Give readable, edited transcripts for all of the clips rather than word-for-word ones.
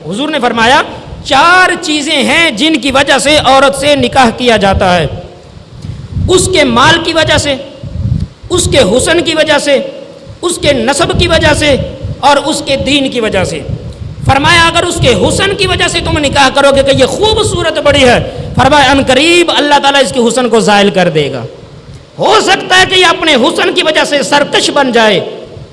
حضور نے فرمایا 4 چیزیں ہیں جن کی وجہ سے عورت سے نکاح کیا جاتا ہے، اس کے مال کی وجہ سے، اس کے حسن کی وجہ سے، اس کے نسب کی وجہ سے اور اس کے دین کی وجہ سے۔ فرمایا اگر اس کے حسن کی وجہ سے تم نکاح کرو گے کہ یہ خوبصورت بڑی ہے، فرمایا ان قریب اللہ تعالیٰ اس کے حسن کو زائل کر دے گا۔ ہو سکتا ہے کہ یہ اپنے حسن کی وجہ سے سرکش بن جائے،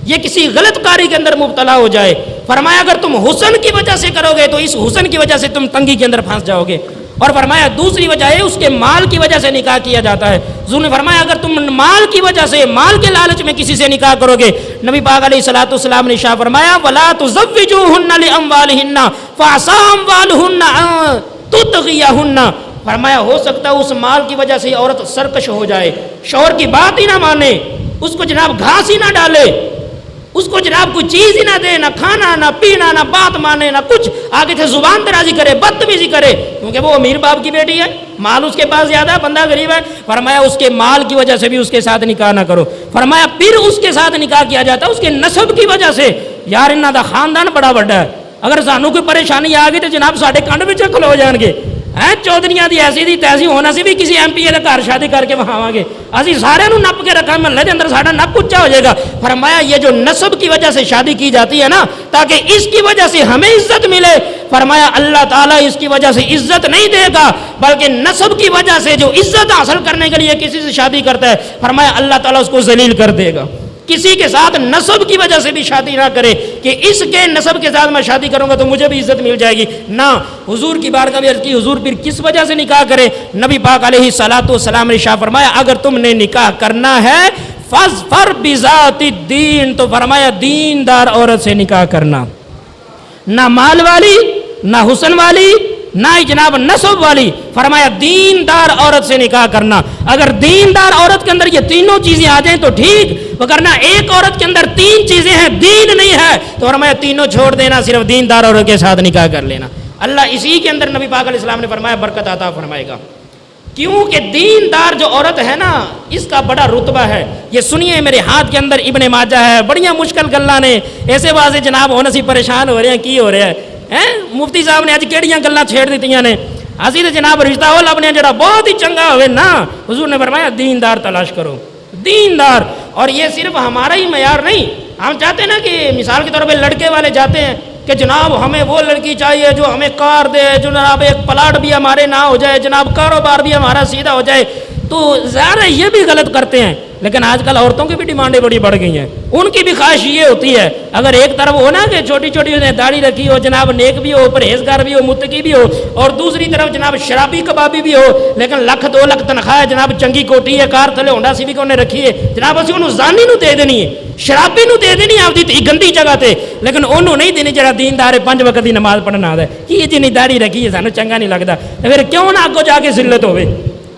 یہ کسی غلط کاری کے اندر مبتلا ہو جائے۔ فرمایا اگر تم حسن کی وجہ سے کرو گے تو اس حسن کی وجہ سے تم تنگی کے اندر پھنس جاؤ گے۔ اور فرمایا دوسری وجہ ہے اس کے مال کی وجہ سے نکاح کیا جاتا ہے۔ حضور نے فرمایا اگر تم مال کی وجہ سے، مال کے لالچ میں کسی سے نکاح کرو گے، نبی پاک علیہ الصلوۃ والسلام نے ارشاد فرمایا وَلَا تُزَوِّجُوهُنَّ لِأَمْوَالِهِنَّ فَعَسَىٰ أَمْوَالُهُنَّ أَن تُطْغِيَهُنَّ۔ فرمایا ہو سکتا ہے اس مال کی وجہ سے عورت سرکش ہو جائے، شوہر کی بات ہی نہ مانے، اس کو جناب گھاس ہی نہ ڈالے، اس کو جناب کوئی چیز ہی نہ دے، نہ کھانا نہ پینا نہ بات مانے نہ کچھ، آگے سے زبان درازی کرے، بدتمیزی کرے، کیونکہ وہ امیر باپ کی بیٹی ہے، مال اس کے پاس زیادہ، بندہ غریب ہے۔ فرمایا اس کے مال کی وجہ سے بھی اس کے ساتھ نکاح نہ کرو۔ فرمایا پھر اس کے ساتھ نکاح کیا جاتا ہے اس کے نسب کی وجہ سے، یار انہاں دا خاندان بڑا بڑا ہے، اگر سانو کوئی پریشانی آ گئی تو جناب ساڈے کنڈ وچ کھلو جان گے، ہیں چودھریاں دی ایسی دی تیسی ہونا سی بھی کسی ایم پی اے دے گھر شادی کر کے وہاں گے، اسی سارے نو نپ کے رکھا محلے دے اندر ساڈا نپ اونچا ہو جائے گا۔ فرمایا یہ جو نسب کی وجہ سے شادی کی جاتی ہے نا، تاکہ اس کی وجہ سے ہمیں عزت ملے، فرمایا اللہ تعالیٰ اس کی وجہ سے عزت نہیں دے گا، بلکہ نسب کی وجہ سے جو عزت حاصل کرنے کے لیے کسی سے شادی کرتا ہے، فرمایا اللہ تعالیٰ اس کو ذلیل کر دے گا۔ کسی کے ساتھ نسب کی وجہ سے بھی شادی نہ کرے کہ اس کے نسب کے ساتھ میں شادی کروں گا تو مجھے بھی عزت مل جائے گی، نہ۔ حضور کی بارگاہ میں عرض کی حضور پھر کس وجہ سے نکاح کرے؟ نبی پاک علیہ الصلوۃ والسلام نے ارشاد فرمایا اگر تم نے نکاح کرنا ہے فاظفر بذات الدین، تو فرمایا دیندار عورت سے نکاح کرنا، نہ مال والی، نہ حسن والی، نہ جناب نسب والی، فرمایا دیندار عورت سے نکاح کرنا۔ اگر دیندار عورت کے اندر یہ تینوں چیزیں آ جائیں تو ٹھیک، وگرنہ ایک عورت کے اندر 3 چیزیں ہیں، دین نہیں ہے، تو فرمایا تینوں چھوڑ دینا، صرف دیندار عورت کے ساتھ نکاح کر لینا۔ اللہ اسی کے اندر نبی پاک علیہ السلام نے فرمایا برکت عطا فرمائے گا، کیونکہ دیندار جو عورت ہے نا اس کا بڑا رتبہ ہے۔ یہ سنیے میرے ہاتھ کے اندر ابن ماجہ ہے، بڑیاں مشکل گلاں نے، ایسے بازے جناب ہونا سی پریشان ہو رہے ہیں، کی ہو رہا ہے مفتی صاحب نے اج کیڑیاں گلاں چھیڑ دیتیاں نے، اسی تے جناب رشتہ وہ لبنے جڑا بہت ہی چنگا ہوئے نا، حضور نے فرمایا دیندار تلاش کرو، دیندار۔ اور یہ صرف ہمارا ہی معیار نہیں، ہم چاہتے ہیں نا کہ مثال کے طور پہ لڑکے والے جاتے ہیں کہ جناب ہمیں وہ لڑکی چاہیے جو ہمیں کار دے، جو جناب ایک پلاٹ بھی ہمارے نہ ہو جائے، جناب کاروبار بھی ہمارا سیدھا ہو جائے، تو ظاہر ہے یہ بھی غلط کرتے ہیں، لیکن آج کل عورتوں کی بھی ڈیمانڈیں بڑی بڑھ گئی ہیں، ان کی بھی خواہش یہ ہوتی ہے اگر ایک طرف ہو نا کہ چھوٹی چھوٹی انہیں داڑھی رکھی ہو، جناب نیک بھی ہو، پرہیزگار بھی ہو، متقی بھی ہو، اور دوسری طرف جناب شرابی کبابی بھی ہو، لیکن 1-2 تنخواہ ہے، جناب چنگی کوٹی ہے، کار تھلے ہونڈا سی بھی کہ انہیں رکھی ہے، جناب اسی انہوں زانی نو دے دینی ہے، شرابی نو دے دینی آپ دی گندی جگہ تے، لیکن انہوں نہیں دینی جڑا دیندار 5 وقت دی نماز پڑھنا آتا ہے کہ جنی داڑھی رکھی ہے سانو چنگا نہیں لگتا، پھر کیوں نہ اگوں جا کے ذلت ہوئے،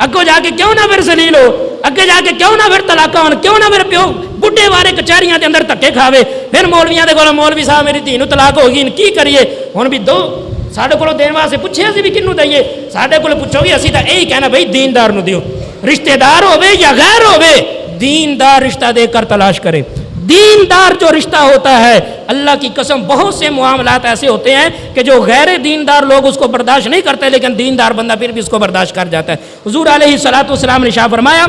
اگوں جا کے کیوں نہ پھر ذلیل ہو، اگے جا کے کیوں نہ پھر طلاق ہون، کیوں نہ پھر پیو بڈھے وارے کچہریاں دے اندر دھکے کھاوے، پھر مولویاں دے کول مولوی صاحب میری دھی نو طلاق ہو گئی کی کریے، ہن بھی دو ساڈے کولوں دین واسطے پوچھے اسی بھی کنوں دئیے، ساڈے کول پوچھو گے اسی تا یہی کہنا بھائی دیندار نو دیو، رشتہ دار ہوے یا غیر ہوے دیندار رشتہ دے کر تلاش کرے۔ دیندار جو رشتہ ہوتا ہے اللہ کی قسم بہت سے معاملات ایسے ہوتے ہیں کہ جو غیر دیندار لوگ اس کو برداشت نہیں کرتے، لیکن دیندار بندہ پھر بھی اس کو برداشت کر جاتا ہے۔ حضور علیہ الصلوۃ والسلام نے ارشاد فرمایا